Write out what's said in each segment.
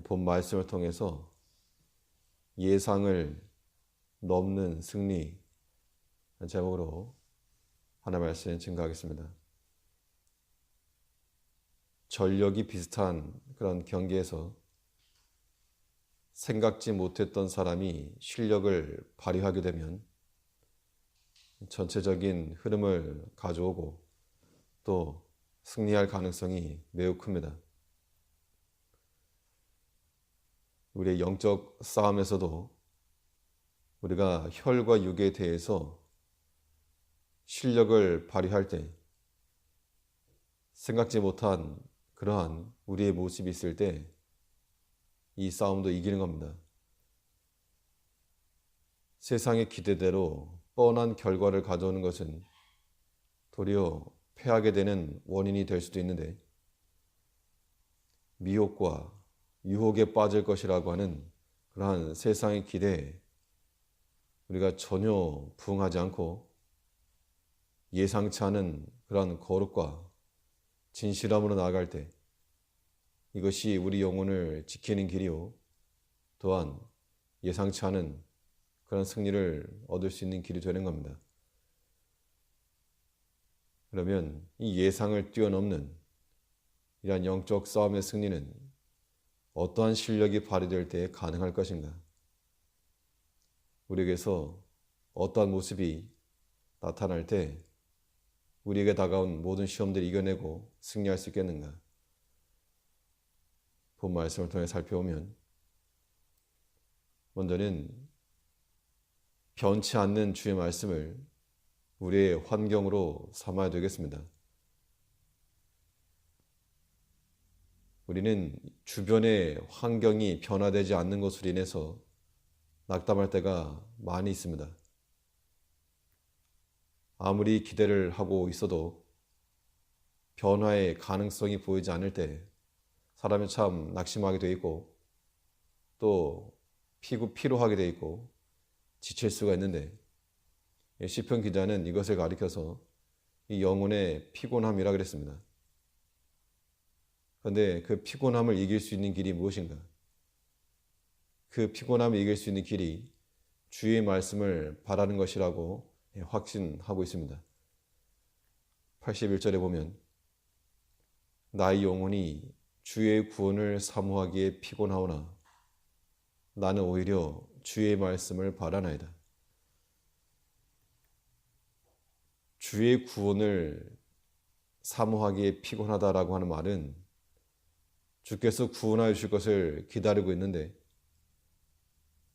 본 말씀을 통해서 예상을 넘는 승리 제목으로 하나님 말씀 증거하겠습니다. 전력이 비슷한 그런 경기에서 생각지 못했던 사람이 실력을 발휘하게 되면 전체적인 흐름을 가져오고 또 승리할 가능성이 매우 큽니다. 우리의 영적 싸움에서도 우리가 혈과 육에 대해서 실력을 발휘할 때 생각지 못한 그러한 우리의 모습이 있을 때 이 싸움도 이기는 겁니다. 세상의 기대대로 뻔한 결과를 가져오는 것은 도리어 패하게 되는 원인이 될 수도 있는데, 미혹과 유혹에 빠질 것이라고 하는 그러한 세상의 기대에 우리가 전혀 부응하지 않고 예상치 않은 그러한 거룩과 진실함으로 나아갈 때 이것이 우리 영혼을 지키는 길이요, 또한 예상치 않은 그런 승리를 얻을 수 있는 길이 되는 겁니다. 그러면 이 예상을 뛰어넘는 이러한 영적 싸움의 승리는 어떠한 실력이 발휘될 때 가능할 것인가? 우리에게서 어떠한 모습이 나타날 때 우리에게 다가온 모든 시험들을 이겨내고 승리할 수 있겠는가? 본 말씀을 통해 살펴보면, 먼저는 변치 않는 주의 말씀을 우리의 환경으로 삼아야 되겠습니다. 우리는 주변의 환경이 변화되지 않는 것으로 인해서 낙담할 때가 많이 있습니다. 아무리 기대를 하고 있어도 변화의 가능성이 보이지 않을 때 사람이 참 낙심하게 돼 있고 또 피로하게 돼 있고 지칠 수가 있는데, 시편 기자는 이것을 가리켜서 이 영혼의 피곤함이라 그랬습니다. 그런데 그 피곤함을 이길 수 있는 길이 무엇인가? 그 피곤함을 이길 수 있는 길이 주의 말씀을 바라는 것이라고 확신하고 있습니다. 81절에 보면, 나의 영혼이 주의 구원을 사모하기에 피곤하오나 나는 오히려 주의 말씀을 바라나이다. 주의 구원을 사모하기에 피곤하다라고 하는 말은 주께서 구원하여 주실 것을 기다리고 있는데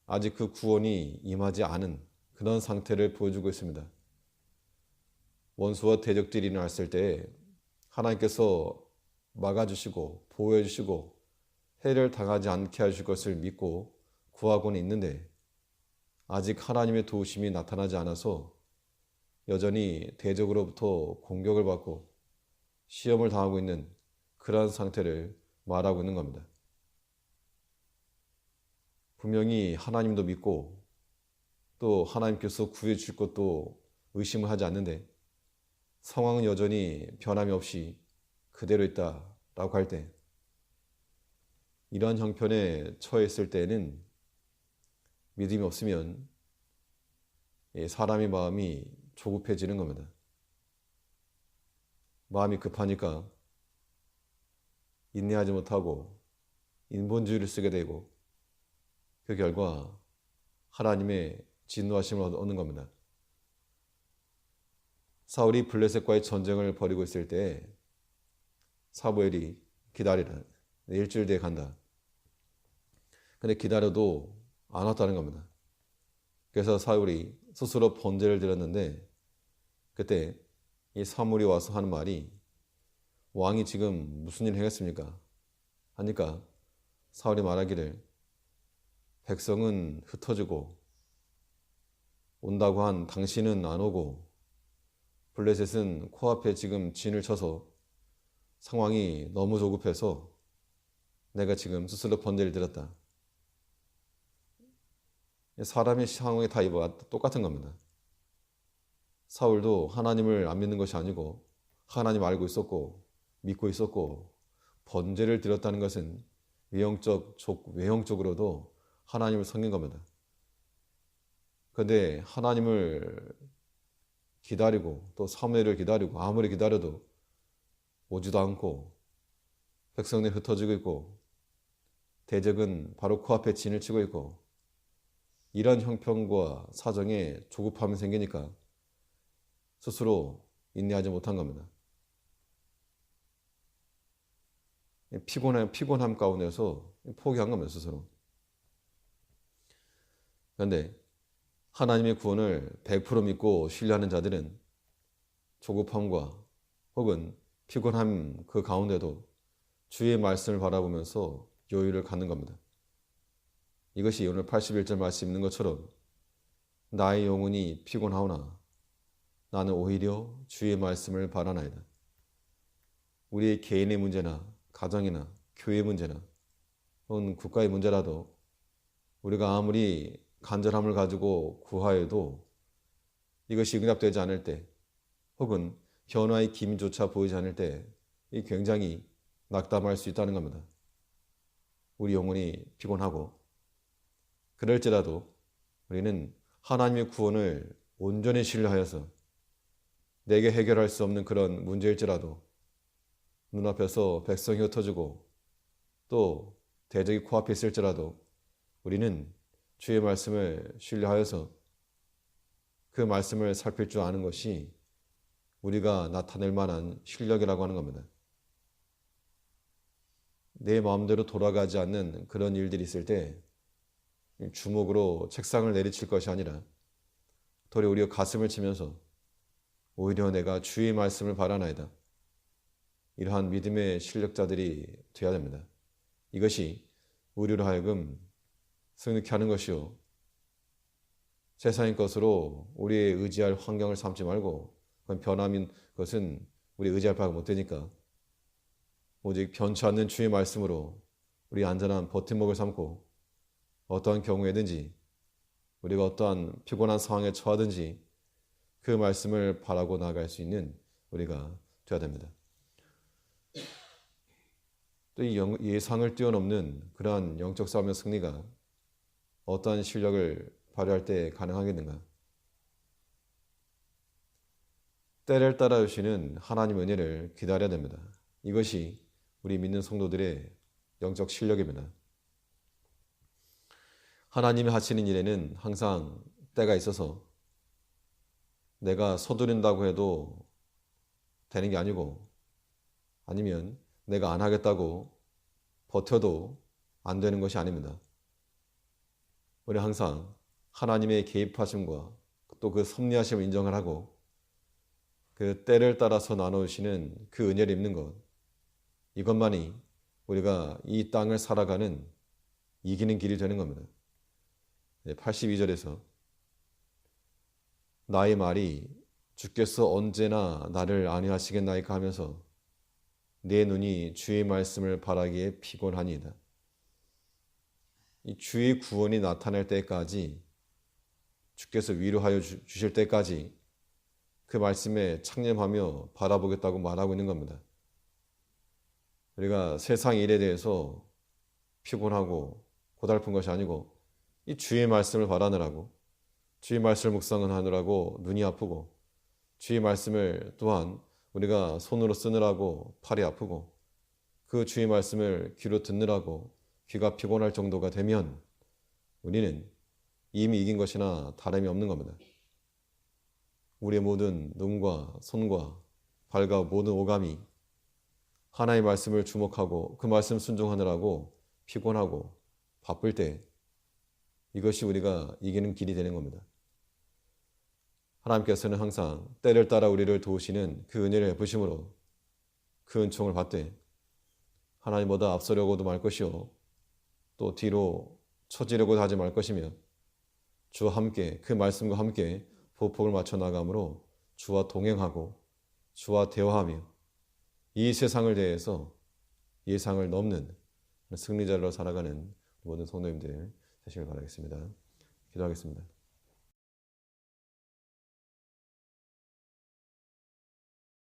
아직 그 구원이 임하지 않은 그런 상태를 보여주고 있습니다. 원수와 대적들이 일어났을 때 하나님께서 막아주시고 보호해주시고 해를 당하지 않게 하실 것을 믿고 구하고는 있는데 아직 하나님의 도우심이 나타나지 않아서 여전히 대적으로부터 공격을 받고 시험을 당하고 있는 그러한 상태를 말하고 있는 겁니다. 분명히 하나님도 믿고 또 하나님께서 구해주실 것도 의심을 하지 않는데 상황은 여전히 변함이 없이 그대로 있다라고 할 때, 이러한 형편에 처했을 때는 믿음이 없으면 사람의 마음이 조급해지는 겁니다. 마음이 급하니까 인내하지 못하고 인본주의를 쓰게 되고 그 결과 하나님의 진노하심을 얻는 겁니다. 사울이 블레셋과의 전쟁을 벌이고 있을 때 사무엘이 기다리라, 일주일 뒤에 간다. 근데 기다려도 안 왔다는 겁니다. 그래서 사울이 스스로 번제를 드렸는데 그때 이 사무엘이 와서 하는 말이, 왕이 지금 무슨 일을 행했습니까? 하니까 사울이 말하기를, 백성은 흩어지고 온다고 한 당신은 안 오고 블레셋은 코앞에 지금 진을 쳐서 상황이 너무 조급해서 내가 지금 스스로 번제를 드렸다. 사람의 상황이 다 이와 똑같은 겁니다. 사울도 하나님을 안 믿는 것이 아니고 하나님 알고 있었고 믿고 있었고 번제를 드렸다는 것은 외형적으로도 하나님을 섬긴 겁니다. 그런데 하나님을 기다리고 또 사무엘을 기다리고 아무리 기다려도 오지도 않고 백성들이 흩어지고 있고 대적은 바로 코앞에 진을 치고 있고 이런 형편과 사정에 조급함이 생기니까 스스로 인내하지 못한 겁니다. 피곤함 가운데서 포기한 겁니다, 스스로. 그런데 하나님의 구원을 100% 믿고 신뢰하는 자들은 조급함과 혹은 피곤함 그 가운데도 주의 말씀을 바라보면서 여유를 갖는 겁니다. 이것이 오늘 81절 말씀 있는 것처럼 나의 영혼이 피곤하오나 나는 오히려 주의 말씀을 바라나이다. 우리의 개인의 문제나 가정이나 교회 문제나 혹은 국가의 문제라도 우리가 아무리 간절함을 가지고 구하여도 이것이 응답되지 않을 때 혹은 변화의 기미조차 보이지 않을 때 굉장히 낙담할 수 있다는 겁니다. 우리 영혼이 피곤하고 그럴지라도 우리는 하나님의 구원을 온전히 신뢰하여서 내게 해결할 수 없는 그런 문제일지라도 눈앞에서 백성이 흩어지고 또 대적이 코앞에 있을지라도 우리는 주의 말씀을 신뢰하여서 그 말씀을 살필 줄 아는 것이 우리가 나타낼 만한 실력이라고 하는 겁니다. 내 마음대로 돌아가지 않는 그런 일들이 있을 때 주먹으로 책상을 내리칠 것이 아니라 도리어 우리가 가슴을 치면서 오히려 내가 주의 말씀을 바라나이다. 이러한 믿음의 실력자들이 되어야 됩니다. 이것이 우리로 하여금 승리케 하는 것이요. 세상의 것으로 우리의 의지할 환경을 삼지 말고 그건 변함인 것은 우리 의지할 바가 못 되니까 오직 변치 않는 주의 말씀으로 우리 안전한 버팀목을 삼고 어떠한 경우에든지 우리가 어떠한 피곤한 상황에 처하든지 그 말씀을 바라고 나아갈 수 있는 우리가 되어야 됩니다. 또 이 예상을 뛰어넘는 그러한 영적 싸움의 승리가 어떠한 실력을 발휘할 때 가능하겠는가? 때를 따라 주시는 하나님의 은혜를 기다려야 됩니다. 이것이 우리 믿는 성도들의 영적 실력입니다. 하나님이 하시는 일에는 항상 때가 있어서 내가 서두른다고 해도 되는 게 아니고 아니면 내가 안 하겠다고 버텨도 안 되는 것이 아닙니다. 우리 항상 하나님의 개입하심과 또 그 섭리하심을 인정을 하고 그 때를 따라서 나누시는 그 은혜를 입는 것, 이것만이 우리가 이 땅을 살아가는 이기는 길이 되는 겁니다. 82절에서 나의 말이 주께서 언제나 나를 안위하시겠나이까 하면서 내 눈이 주의 말씀을 바라기에 피곤하니이다. 이 주의 구원이 나타날 때까지 주께서 위로하여 주실 때까지 그 말씀에 창념하며 바라보겠다고 말하고 있는 겁니다. 우리가 세상 일에 대해서 피곤하고 고달픈 것이 아니고 이 주의 말씀을 바라느라고 주의 말씀을 묵상하느라고 눈이 아프고 주의 말씀을 또한 우리가 손으로 쓰느라고 팔이 아프고 그 주의 말씀을 귀로 듣느라고 귀가 피곤할 정도가 되면 우리는 이미 이긴 것이나 다름이 없는 겁니다. 우리의 모든 눈과 손과 발과 모든 오감이 하나님의 말씀을 주목하고 그 말씀 순종하느라고 피곤하고 바쁠 때 이것이 우리가 이기는 길이 되는 겁니다. 하나님께서는 항상 때를 따라 우리를 도우시는 그 은혜를 베푸심으로 그 은총을 받되 하나님보다 앞서려고도 말 것이요 또 뒤로 처지려고도 하지 말 것이며 주와 함께 그 말씀과 함께 보폭을 맞춰 나감으로 주와 동행하고 주와 대화하며 이 세상을 대해서 예상을 넘는 승리자로 살아가는 모든 성도님들 되시길 바라겠습니다. 기도하겠습니다.